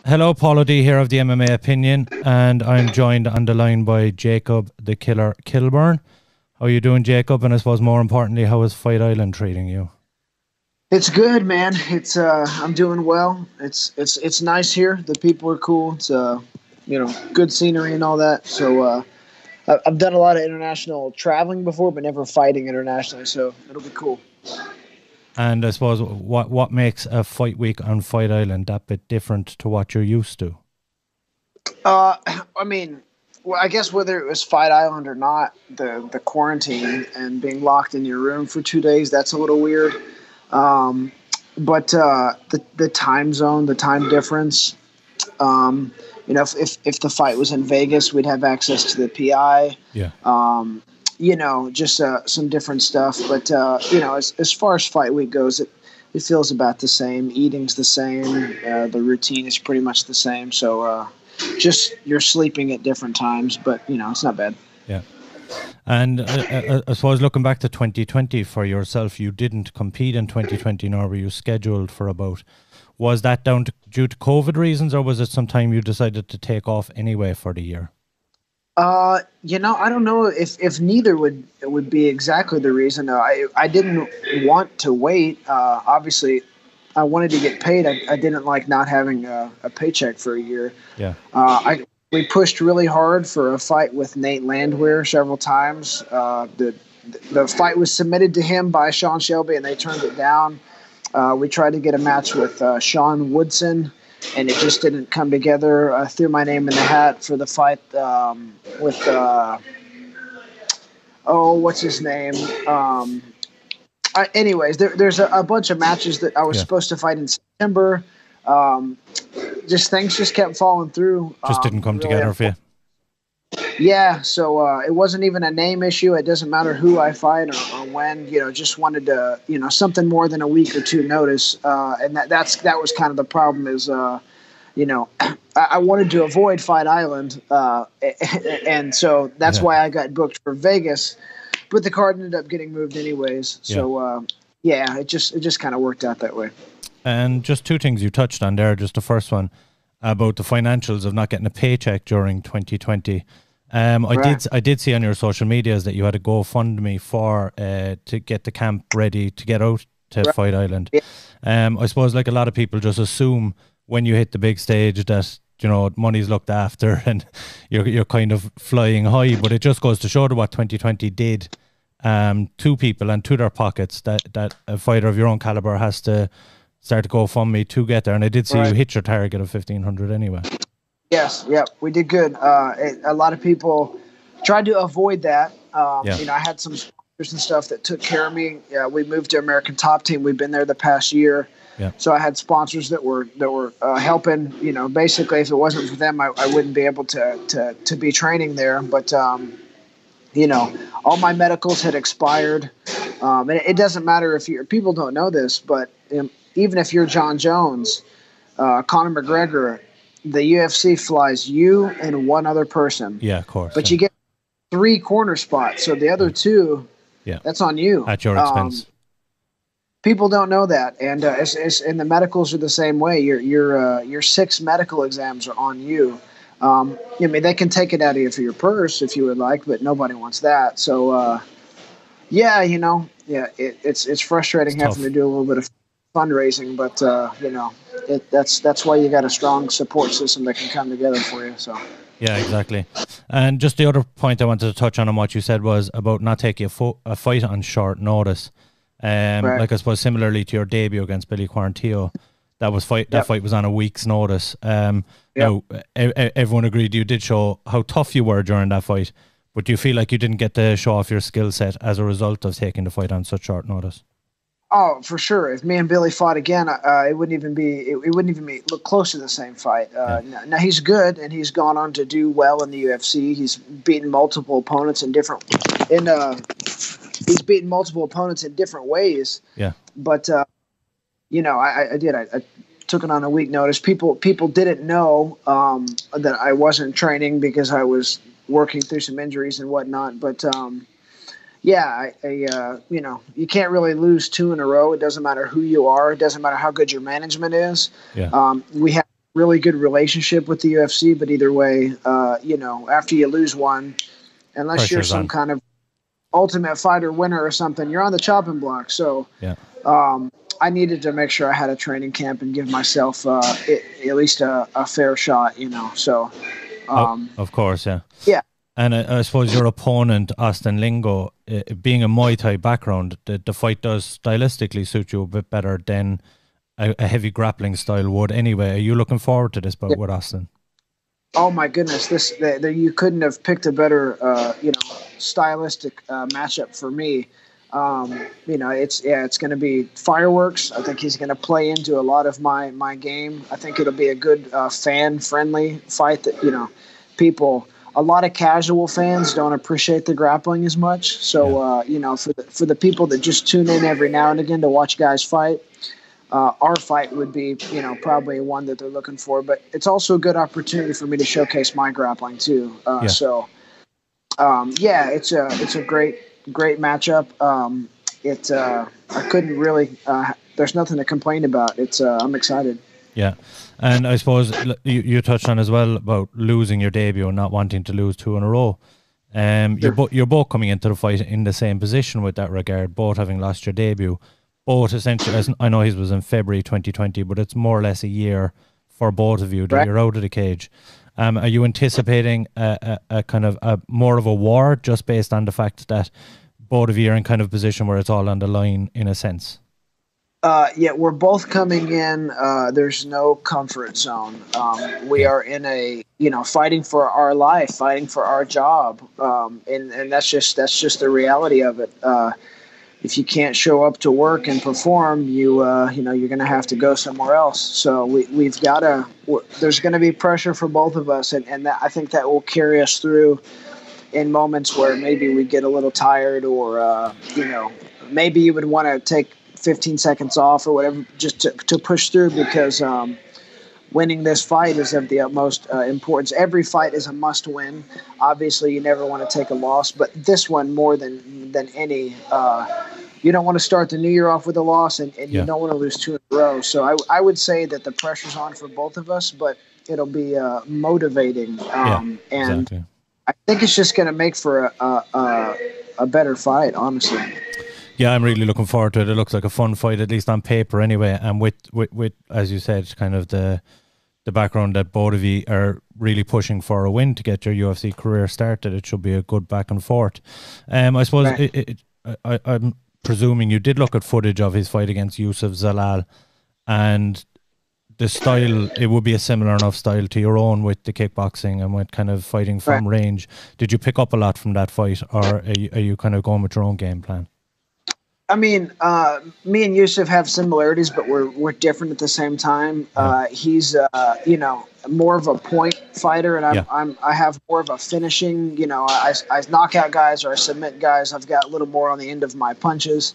Hello, Paulo D here of the MMA Opinion, and I'm joined on the line by Jacob the Killer Kilburn. How are you doing, Jacob? And I suppose more importantly, how is Fight Island treating you? It's good, man. I'm doing well. It's nice here. The people are cool. It's good scenery and all that. So I've done a lot of international traveling before, but never fighting internationally. So it'll be cool. And I suppose what makes a fight week on Fight Island that bit different to what you're used to? Uh, I mean, well, I guess whether it was Fight Island or not, the quarantine and being locked in your room for 2 days, that's a little weird. Um, but the time zone, the time difference. If the fight was in Vegas, we'd have access to the PI. Yeah. Just some different stuff. But as far as fight week goes, it feels about the same. Eating's the same. The routine is pretty much the same. So just you're sleeping at different times, but it's not bad. Yeah. And I suppose looking back to 2020 for yourself, you didn't compete in 2020, nor were you scheduled for a bout. Was that due to COVID reasons, or was it sometime you decided to take off anyway for the year? I don't know if neither would be exactly the reason. I didn't want to wait. Obviously, I wanted to get paid. I didn't like not having a paycheck for a year. Yeah. We pushed really hard for a fight with Nate Landwehr several times. The fight was submitted to him by Sean Shelby, and they turned it down. We tried to get a match with Sean Woodson, and it just didn't come together. I threw my name in the hat for the fight with what's his name? Anyways, there's a bunch of matches that I was supposed to fight in September. Just things just kept falling through. Just didn't come together for you. Yeah, so it wasn't even a name issue. It doesn't matter who I fight or when. Just wanted to, something more than a week or two notice. And that was kind of the problem. Is I wanted to avoid Fight Island, and so that's why I got booked for Vegas. But the card ended up getting moved anyways. So it just kind of worked out that way. And just two things you touched on there. Just the first one about the financials of not getting a paycheck during 2020. I did see on your social medias that you had a GoFundMe for to get the camp ready to get out to Fight Island. Yeah. I suppose like a lot of people just assume when you hit the big stage that money's looked after and you're kind of flying high, but it just goes to show what 2020 did to people and to their pockets, that a fighter of your own caliber has to start to GoFundMe to get there. And I did see you hit your target of 1,500 anyway. Yes, we did good. A lot of people tried to avoid that. I had some sponsors and stuff that took care of me. We moved to American Top Team. We've been there the past year. Yeah. So I had sponsors that were helping. Basically, if it wasn't for them, I wouldn't be able to be training there. But all my medicals had expired. And it doesn't matter if people don't know this, but even if you're John Jones, Conor McGregor, the UFC flies you and one other person. Yeah, of course. But you get 3 corner spots, so the other 2, that's on you at your expense. People don't know that, and and the medicals are the same way. Your 6 medical exams are on you. They can take it out of you for your purse if you would like, but nobody wants that. So, it's frustrating having to do a little bit of fundraising, but that's why you got a strong support system that can come together for you. So yeah, exactly. And just the other point I wanted to touch on what you said was about not taking a fight on short notice. Like I suppose similarly to your debut against Billy Quarantillo, that fight was on a week's notice. Now everyone agreed you did show how tough you were during that fight, but do you feel like you didn't get to show off your skill set as a result of taking the fight on such short notice? Oh, for sure. If me and Billy fought again, it wouldn't even be look close to the same fight. Now he's good, and he's gone on to do well in the UFC. He's beaten multiple opponents in different ways. Yeah. But I took it on a week notice. People didn't know that I wasn't training because I was working through some injuries and whatnot. But you can't really lose 2 in a row. It doesn't matter who you are. It doesn't matter how good your management is. Yeah. We had really good relationship with the UFC, but either way, after you lose one, unless you're some kind of Ultimate Fighter winner or something, you're on the chopping block. So I needed to make sure I had a training camp and give myself at least a fair shot, So, of course, yeah. Yeah. And I suppose your opponent, Austin Lingo, being a Muay Thai background, the fight does stylistically suit you a bit better than a heavy grappling style would anyway. Are you looking forward to this bout with Austin? Oh my goodness, you couldn't have picked a better, stylistic matchup for me. It's going to be fireworks. I think he's going to play into a lot of my game. I think it'll be a good fan-friendly fight that, a lot of casual fans don't appreciate the grappling as much. So, for the people that just tune in every now and again to watch guys fight, our fight would be, probably one that they're looking for. But it's also a good opportunity for me to showcase my grappling too. It's a great matchup. I couldn't really. There's nothing to complain about. I'm excited. Yeah, and I suppose you touched on as well about losing your debut and not wanting to lose 2 in a row. You're both coming into the fight in the same position with that regard, both having lost your debut. Both essentially, as I know his was in February 2020, but it's more or less a year for both of you that you're out of the cage. Are you anticipating a kind of more of a war just based on the fact that both of you are in kind of position where it's all on the line in a sense? We're both coming in. There's no comfort zone. We are in a, fighting for our life, fighting for our job. And that's just the reality of it. If you can't show up to work and perform, you're going to have to go somewhere else. So we've got to, there's going to be pressure for both of us. And I think that will carry us through in moments where maybe we get a little tired or, maybe you would want to take 15 seconds off or whatever, just to push through, because winning this fight is of the utmost importance. Every fight is a must win. Obviously, you never want to take a loss, but this one more than any, you don't want to start the new year off with a loss, and you don't want to lose 2 in a row. So I would say that the pressure's on for both of us, but it'll be motivating. And exactly. I think it's just going to make for a better fight, honestly. Yeah, I'm really looking forward to it. It looks like a fun fight, at least on paper anyway. And with as you said, kind of the background that both of you are really pushing for a win to get your UFC career started, it should be a good back and forth. I suppose I'm presuming you did look at footage of his fight against Yusuf Zalal, and the style, it would be a similar enough style to your own with the kickboxing and with kind of fighting from range. Did you pick up a lot from that fight, or are you kind of going with your own game plan? I mean, me and Yusuf have similarities, but we're different at the same time. He's more of a point fighter, and I have more of a finishing. I knock out guys or I submit guys. I've got a little more on the end of my punches,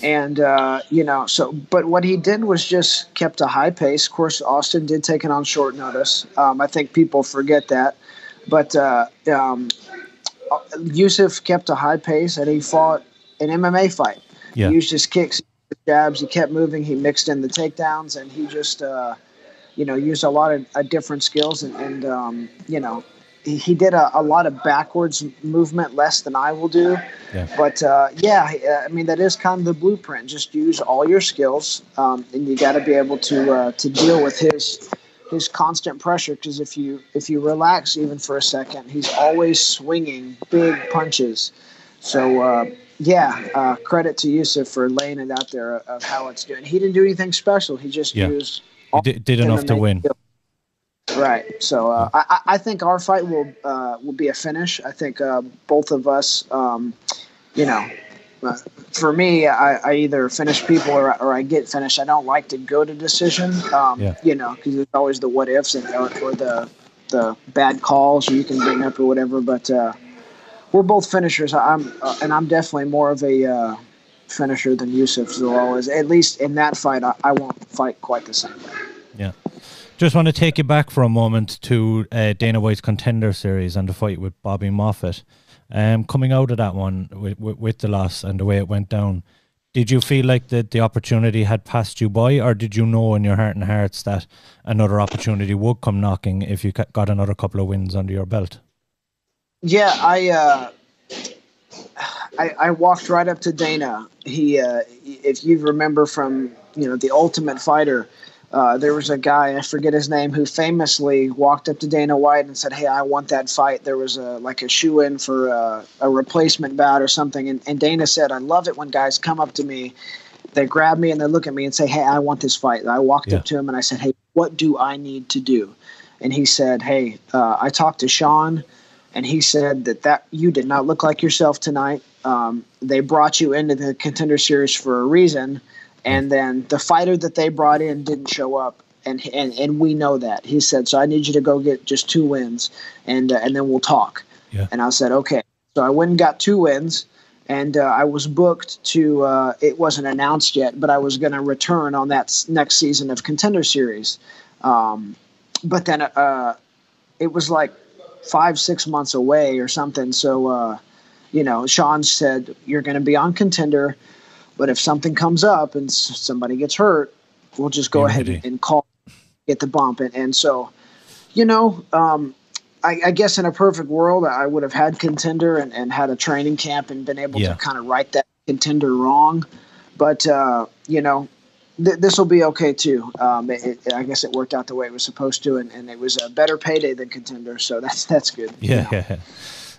and But what he did was just kept a high pace. Of course, Austin did take it on short notice. I think people forget that, but Yusuf kept a high pace, and he fought an MMA fight. He used his kicks, his jabs. He kept moving. He mixed in the takedowns, and he just, used a lot of different skills. And he did a lot of backwards movement, less than I will do. Yeah. But, I mean, that is kind of the blueprint. Just use all your skills, and you got to be able to deal with his constant pressure, because if you relax even for a second, he's always swinging big punches. So, credit to Yusuf for laying it out there of how it's doing. He didn't do anything special. He just used. He did enough to win. Right. So I think our fight will be a finish. I think both of us, for me, I either finish people or I get finished. I don't like to go to decision, because there's always the what ifs or the bad calls you can bring up or whatever. But we're both finishers. I'm definitely more of a finisher than Yusuf Zalal is. At least in that fight, I won't fight quite the same way. Yeah. Just want to take you back for a moment to Dana White's Contender Series and the fight with Bobby Moffett. Coming out of that one with the loss and the way it went down, Did you feel like that the opportunity had passed you by, or did you know in your heart and hearts that another opportunity would come knocking if you got another couple of wins under your belt? Yeah, I walked right up to Dana. He, if you remember from The Ultimate Fighter, there was a guy, I forget his name, who famously walked up to Dana White and said, "Hey, I want that fight." There was a shoe-in for a replacement bout or something, and Dana said, "I love it when guys come up to me, they grab me and they look at me and say, 'Hey, I want this fight.'" And I walked up to him and I said, "Hey, what do I need to do?" And he said, "Hey, I talked to Sean, and he said that you did not look like yourself tonight. They brought you into the Contender Series for a reason." And then the fighter that they brought in didn't show up, and we know that. He said, "So I need you to go get just 2 wins, and then we'll talk." Yeah. And I said, "Okay." So I went and got 2 wins, and I was booked to. It wasn't announced yet, but I was going to return on that next season of Contender Series. But then it was like 5-6 months away or something. So Sean said, "You're going to be on Contender. But if something comes up and somebody gets hurt, we'll just go ahead and call, get the bump." And so, I guess in a perfect world, I would have had Contender and had a training camp and been able to kind of right that Contender wrong. But, this will be okay too. I guess it worked out the way it was supposed to, and it was a better payday than Contender. So that's good. Yeah.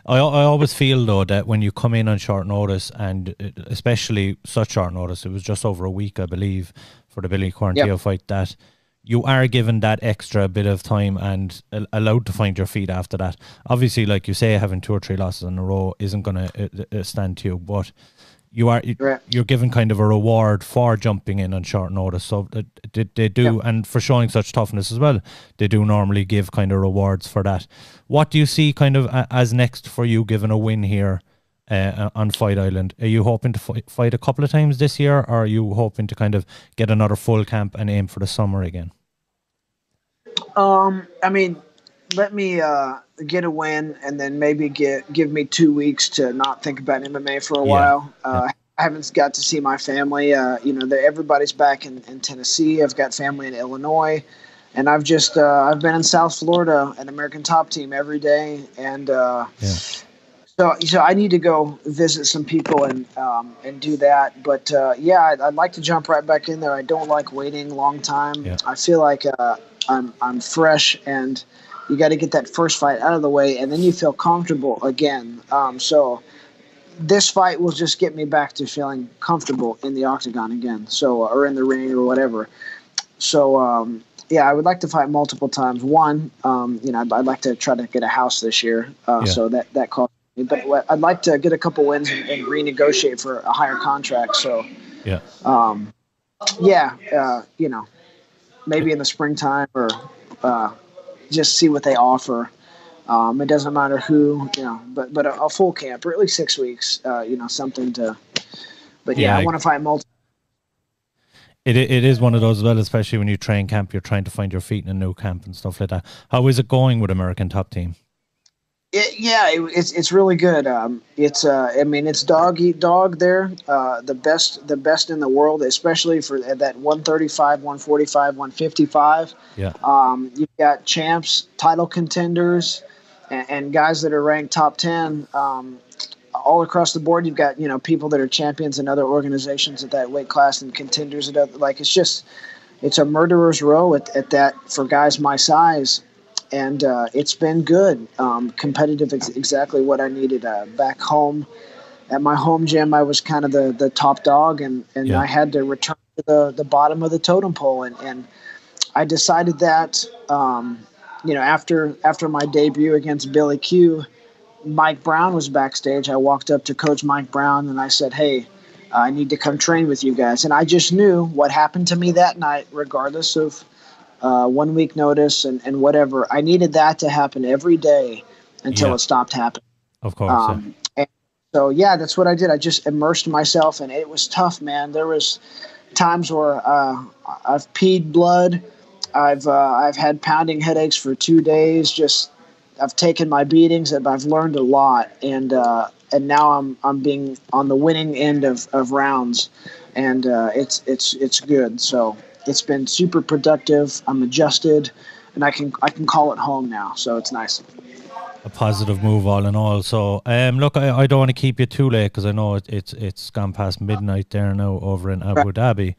I always feel, though, that when you come in on short notice, and especially such short notice, it was just over a week, I believe, for the Billy Quarantillo fight, that you are given that extra bit of time and allowed to find your feet after that. Obviously, like you say, having 2 or 3 losses in a row isn't going to stand to you, but you're given kind of a reward for jumping in on short notice. So they do, and for showing such toughness as well, they do normally give kind of rewards for that. What do you see kind of as next for you, given a win here on Fight Island? Are you hoping to fight a couple of times this year, or are you hoping to kind of get another full camp and aim for the summer again? I mean, let me get a win, and then maybe give me 2 weeks to not think about MMA for a while. I haven't got to see my family. Everybody's back in Tennessee. I've got family in Illinois, and I've been in South Florida, an American Top Team every day, and so I need to go visit some people and do that. But I'd like to jump right back in there. I don't like waiting a long time. Yeah. I feel like I'm fresh, and you got to get that first fight out of the way, and then you feel comfortable again. So this fight will just get me back to feeling comfortable in the octagon again. So, or in the ring or whatever. So, I would like to fight multiple times. One, I'd like to try to get a house this year. So that costs me. But I'd like to get a couple wins and renegotiate for a higher contract. So, maybe in the springtime or just see what they offer. It doesn't matter who, but a full camp, or at least 6 weeks, something to. But I want to fight multiple. It is one of those as well, especially when you train camp, you're trying to find your feet in a new camp and stuff like that. How is it going with American Top Team? It's really good. It's dog eat dog there. The best in the world, especially for that 135, 145, 155. Yeah. You've got champs, title contenders, and guys that are ranked top 10. All across the board, you've got people that are champions in other organizations at that weight class and contenders at other, it's a murderer's row at that for guys my size. And it's been good, competitive, exactly what I needed. Back home at my home gym, I was kind of the top dog, and I had to return to the bottom of the totem pole. And I decided that, after my debut against Billy Q, Mike Brown was backstage. I walked up to Coach Mike Brown, and I said, "Hey, I need to come train with you guys." And I just knew what happened to me that night, regardless of 1 week notice and whatever. I needed that to happen every day until it stopped happening. Of course. And so, that's what I did. I just immersed myself, and it was tough, man. There was times where I've peed blood. I've had pounding headaches for 2 days. I've taken my beatings, and I've learned a lot. And now I'm being on the winning end of rounds. and it's good. So it's been super productive. I'm adjusted, and I can call it home now. So it's nice. A positive move all in all. So look, I don't want to keep you too late because I know it's gone past midnight there now over in Abu Dhabi.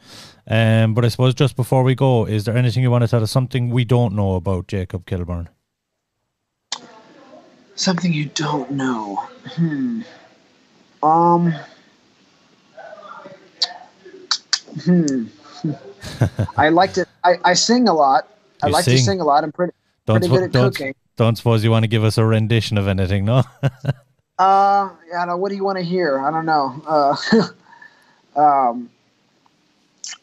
But I suppose just before we go, is there anything you want to tell us, something we don't know about Jacob Kilburn? Something you don't know. I like to. I sing a lot. I like to sing a lot. I'm pretty good at cooking. Don't suppose you want to give us a rendition of anything, no? I don't know. What do you want to hear? I don't know.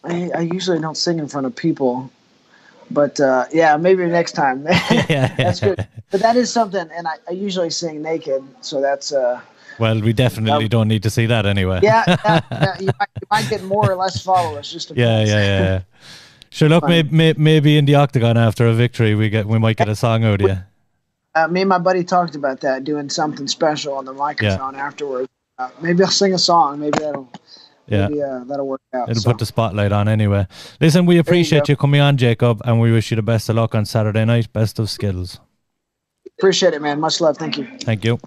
I usually don't sing in front of people, but yeah, maybe next time. That's good. But that is something, and I usually sing naked, so that's. Well, we definitely don't need to see that anyway. Yeah, you might get more or less followers. Just depends. Yeah. Sure. Look, maybe in the octagon after a victory, we might get a song out of you. Me and my buddy talked about that, doing something special on the microphone afterwards. Maybe I'll sing a song. Maybe that'll work out. It'll put the spotlight on anyway. Listen, we appreciate you coming on, Jacob, and we wish you the best of luck on Saturday night. Best of skills. Appreciate it, man. Much love. Thank you. Thank you.